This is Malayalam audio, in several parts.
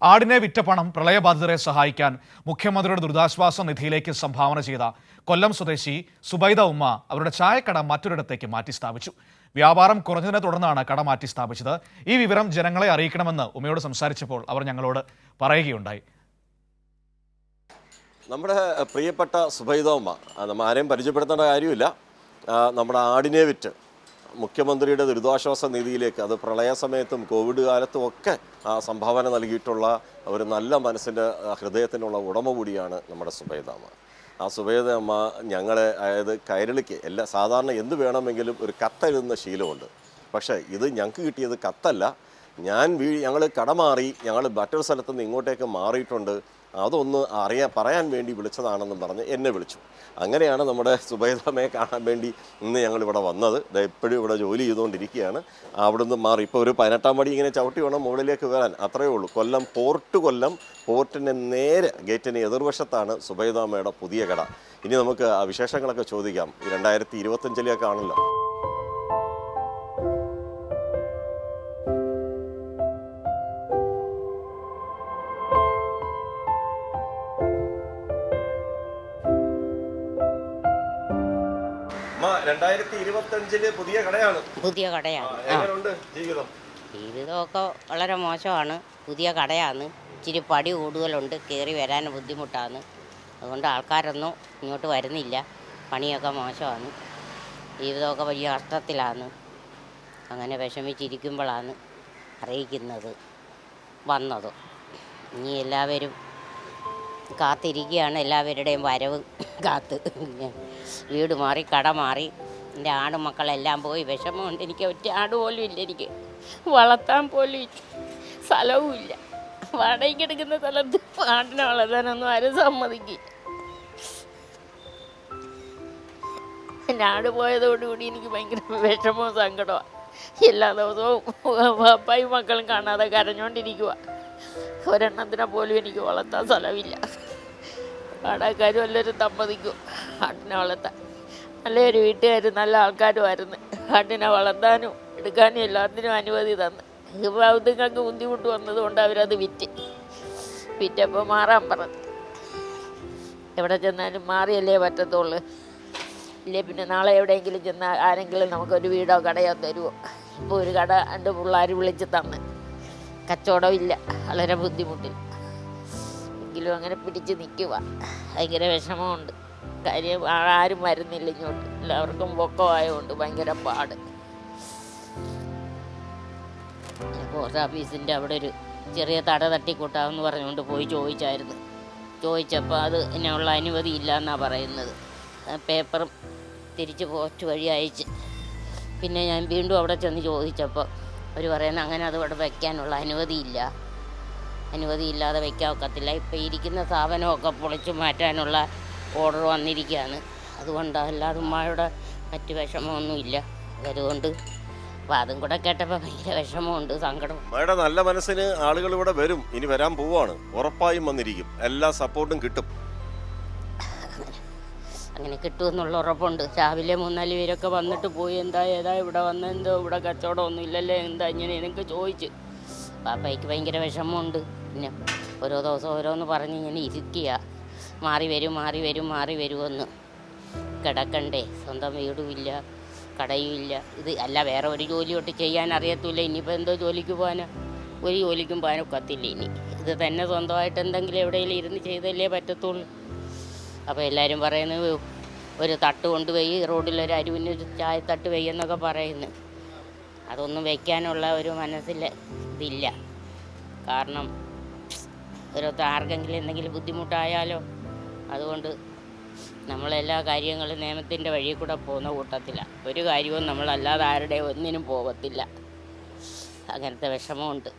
ആടിനെ വിറ്റ പണം പ്രളയബാധിതരെ സഹായിക്കാൻ മുഖ്യമന്ത്രിയുടെ ദുരിതാശ്വാസ നിധിയിലേക്ക് സംഭാവന ചെയ്ത കൊല്ലം സ്വദേശി സുബൈദ ഉമ്മ അവരുടെ ചായക്കട മറ്റൊരിടത്തേക്ക് മാറ്റി സ്ഥാപിച്ചു. വ്യാപാരം കുറഞ്ഞതിനെ തുടർന്നാണ് കട മാറ്റി സ്ഥാപിച്ചത്. ഈ വിവരം ജനങ്ങളെ അറിയിക്കണമെന്ന് ഉമ്മയോട് സംസാരിച്ചപ്പോൾ അവർ ഞങ്ങളോട് പറയുകയുണ്ടായി. നമ്മുടെ പ്രിയപ്പെട്ട സുബൈദ ഉമ്മ, നമ്മൾ ആരെയും പരിചയപ്പെടുത്തേണ്ട കാര്യമില്ല. നമ്മുടെ ആടിനെ വിറ്റ് മുഖ്യമന്ത്രിയുടെ ദുരിതാശ്വാസ നിധിയിലേക്ക്, അത് പ്രളയ സമയത്തും കോവിഡ് കാലത്തും ഒക്കെ സംഭാവന നൽകിയിട്ടുള്ള ഒരു നല്ല മനസ്സിൻ്റെ ഹൃദയത്തിനുള്ള ഉടമ കൂടിയാണ് നമ്മുടെ സുബൈദ അമ്മ. ആ സുബൈദ അമ്മ ഞങ്ങളെ, അതായത് കൈരളിക്ക് സാധാരണ എന്ത് വേണമെങ്കിലും ഒരു കത്തെഴുതുന്ന ശീലമുണ്ട്. പക്ഷേ ഇത് ഞങ്ങൾക്ക് കിട്ടിയത് കത്തല്ല. ഞങ്ങൾ കട മാറി, ഞങ്ങൾ മറ്റൊരു സ്ഥലത്ത് നിന്ന് ഇങ്ങോട്ടേക്ക് മാറിയിട്ടുണ്ട്, അതൊന്ന് പറയാൻ വേണ്ടി വിളിച്ചതാണെന്നും പറഞ്ഞ് എന്നെ വിളിച്ചു. അങ്ങനെയാണ് നമ്മുടെ സുബൈദമ്മയെ കാണാൻ വേണ്ടി ഇന്ന് ഞങ്ങളിവിടെ വന്നത്. എപ്പോഴും ഇവിടെ ജോലി ചെയ്തുകൊണ്ടിരിക്കുകയാണ്. അവിടുന്ന് മാറി ഇപ്പോൾ ഒരു 18-ാം പടി ഇങ്ങനെ ചവിട്ടി വേണം മുകളിലേക്ക് വരാൻ, അത്രയേ ഉള്ളൂ. കൊല്ലം പോർട്ടിന് നേരെ ഗേറ്റിന് എതിർവശത്താണ് സുബൈദമ്മയുടെ പുതിയ കട. ഇനി നമുക്ക് ആ വിശേഷങ്ങളൊക്കെ ചോദിക്കാം. 2025 ആണല്ലോ. 2025 പുതിയ കടയാണ്. എങ്ങനെയുണ്ട് ജീവിതം? ജീവിതമൊക്കെ വളരെ മോശമാണ്. പുതിയ കടയാണ്. ഇച്ചിരി പടി കൂടുതലുണ്ട്, കയറി വരാൻ ബുദ്ധിമുട്ടാണ്. അതുകൊണ്ട് ആൾക്കാരൊന്നും ഇങ്ങോട്ട് വരുന്നില്ല. പണിയൊക്കെ മോശമാണ്. ജീവിതമൊക്കെ വലിയ കഷ്ടത്തിലാണ്. അങ്ങനെ വിഷമിച്ചിരിക്കുമ്പോഴാണ് അറിയിക്കുന്നത് വന്നത്. ഇനി എല്ലാവരും കാത്തിരിക്കുകയാണ്, എല്ലാവരുടെയും വരവ് കാത്ത്. വീട് മാറി, കട മാറി, എൻ്റെ ആടുമക്കളെല്ലാം പോയി. വിഷമമുണ്ട്. എനിക്ക് ഒറ്റ ആട് പോലും ഇല്ല. എനിക്ക് വളർത്താൻ പോലും സ്ഥലവും ഇല്ല. വാടകയ്ക്ക് എടുക്കുന്ന സ്ഥലത്ത് ആടിനെ വളർത്താനൊന്നും ആരും സമ്മതിക്കില്ല. എൻ്റെ ആട് പോയതോടുകൂടി എനിക്ക് ഭയങ്കര വിഷമവും സങ്കടമാണ്. എല്ലാ ദിവസവും പപ്പായും മക്കളും കാണാതെ കരഞ്ഞുകൊണ്ടിരിക്കുക. ഒരെണ്ണത്തിനെ പോലും എനിക്ക് വളർത്താൻ സ്ഥലമില്ല. വാടകക്കാരും എല്ലാവരും സമ്മതിക്കും ആട്ടിനെ വളർത്താൻ. നല്ലൊരു വീട്ടുകാർ, നല്ല ആൾക്കാരുമായിരുന്നു. ആട്ടിനെ വളർത്താനും എടുക്കാനും എല്ലാത്തിനും അനുമതി തന്നു. ഇപ്പോൾ അതുങ്ങൾക്ക് ബുദ്ധിമുട്ട് വന്നതുകൊണ്ട് അവരത് വിറ്റപ്പോൾ മാറാൻ പറഞ്ഞു. എവിടെ ചെന്നാലും മാറിയല്ലേ പറ്റത്തുള്ളൂ. ഇല്ലേ പിന്നെ നാളെ എവിടെയെങ്കിലും ചെന്നാൽ ആരെങ്കിലും നമുക്കൊരു വീടോ കടയോ തരുമോ? ഇപ്പോൾ ഒരു കട എൻ്റെ പിള്ളേർ വിളിച്ച് തന്ന്. കച്ചവടമില്ല, വളരെ ബുദ്ധിമുട്ടിൽ. എങ്കിലും അങ്ങനെ പിടിച്ച് നിൽക്കുക. ഭയങ്കര വിഷമമുണ്ട്. കാര്യം ആരും വരുന്നില്ല ഇങ്ങോട്ട്. എല്ലാവർക്കും പൊക്കമായതുകൊണ്ട് ഭയങ്കര പാട്. പോസ്റ്റ് ഓഫീസിൻ്റെ അവിടെ ഒരു ചെറിയ തട്ടിക്കൂട്ടാമെന്ന് പറഞ്ഞുകൊണ്ട് പോയി ചോദിച്ചപ്പോൾ അത് ഇതിനുള്ള അനുമതി ഇല്ല എന്നാണ് പറയുന്നത്. പേപ്പറും തിരിച്ച് പോസ്റ്റ് വഴി അയച്ച്. പിന്നെ ഞാൻ വീണ്ടും അവിടെ ചെന്ന് ചോദിച്ചപ്പോൾ അവർ പറയുന്നത് അങ്ങനെ അത് ഇവിടെ വയ്ക്കാനുള്ള അനുമതിയില്ലാതെ വയ്ക്കാൻ ഒക്കത്തില്ല. ഇപ്പോൾ ഇരിക്കുന്ന സ്ഥാപനമൊക്കെ പൊളിച്ചു മാറ്റാനുള്ള ഓർഡർ വന്നിരിക്കുകയാണ്. അതുകൊണ്ട് അല്ലാതെ ഉമ്മയുടെ മറ്റ് വിഷമമൊന്നുമില്ല. അതുകൊണ്ട് അപ്പോൾ അതും കൂടെ കേട്ടപ്പോൾ ഭയങ്കര വിഷമമുണ്ട്, സങ്കടം. ഉമ്മയുടെ നല്ല മനസ്സിന് ആളുകൾ ഇവിടെ വരും, ഇനി വരാൻ പോവാണ്, ഉറപ്പായും വന്നിരിക്കും. എല്ലാ സപ്പോർട്ടും കിട്ടും. അങ്ങനെ കിട്ടുമെന്നുള്ള ഉറപ്പുണ്ട്. രാവിലെ 3-4 പേരൊക്കെ വന്നിട്ട് പോയി. ഏതാ ഇവിടെ വന്നെന്തോ ഇവിടെ കച്ചവടമൊന്നും ഇല്ലല്ലേ, എന്താ ഇങ്ങനെ എനിക്ക് ചോദിച്ച്. പാപ്പയ്ക്ക് ഭയങ്കര വിഷമമുണ്ട്. പിന്നെ ഓരോ ദിവസം ഓരോന്ന് പറഞ്ഞ് ഇങ്ങനെ ഇരിക്കുക. മാറി വരുമെന്ന്. കിടക്കണ്ടേ, സ്വന്തം വീടുമില്ല, കടയുമില്ല. ഇത് അല്ല വേറെ ഒരു ജോലിയോട്ട് ചെയ്യാൻ അറിയത്തില്ല. ഇനിയിപ്പോൾ എന്തോ ജോലിക്ക് പോകാനാ? ഒരു ജോലിക്കും പോകാനൊക്കത്തില്ല ഇനി. ഇത് തന്നെ സ്വന്തമായിട്ട് എന്തെങ്കിലും എവിടെയെങ്കിലും ഇരുന്ന് ചെയ്തല്ലേ പറ്റത്തുള്ളൂ. അപ്പോൾ എല്ലാവരും പറയുന്നത് ഒരു തട്ട് കൊണ്ടുപോയി റോഡിലൊരു അരുവിന് ഒരു ചായത്തട്ട് വെയ്യെന്നൊക്കെ പറയുന്നു. അതൊന്നും വയ്ക്കാനുള്ള ഒരു മനസ്സിൽ ഇതില്ല. കാരണം ആർക്കെങ്കിലും എന്തെങ്കിലും ബുദ്ധിമുട്ടായാലോ. അതുകൊണ്ട് നമ്മളെല്ലാ കാര്യങ്ങളും നിയമത്തിൻ്റെ വഴി കൂടെ പോകുന്ന കൂട്ടത്തിലാണ്. ഒരു കാര്യവും നമ്മളല്ലാതെ ആരുടെ ഒന്നിനും പോകത്തില്ല. അങ്ങനത്തെ വിഷമമുണ്ട്.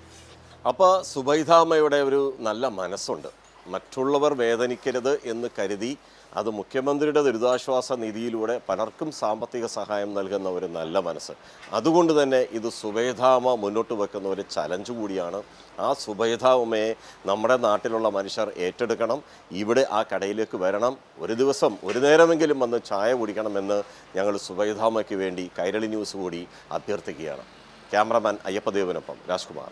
അപ്പോൾ സുബൈദാമ്മയുടെ ഒരു നല്ല മനസ്സുണ്ട്. മറ്റുള്ളവർ വേദനിക്കരുത് എന്ന് കരുതി അത് മുഖ്യമന്ത്രിയുടെ ദുരിതാശ്വാസ നിധിയിലൂടെ പലർക്കും സാമ്പത്തിക സഹായം നൽകുന്ന ഒരു നല്ല മനസ്സ്. അതുകൊണ്ട് തന്നെ ഇത് സുബൈദാമ്മ മുന്നോട്ട് വെക്കുന്ന ഒരു ചലഞ്ച് കൂടിയാണ്. ആ സുബൈദാമ്മയെ നമ്മുടെ നാട്ടിലുള്ള മനുഷ്യർ ഏറ്റെടുക്കണം. ഇവിടെ ആ കടയിലേക്ക് വരണം. ഒരു ദിവസം ഒരു നേരമെങ്കിലും വന്ന് ചായ കുടിക്കണമെന്ന് ഞങ്ങൾ സുബൈദാമ്മയ്ക്ക് വേണ്ടി കൈരളി ന്യൂസ് കൂടി അഭ്യർത്ഥിക്കുകയാണ്. ക്യാമറമാൻ അയ്യപ്പദേവനൊപ്പം രാജ്കുമാർ.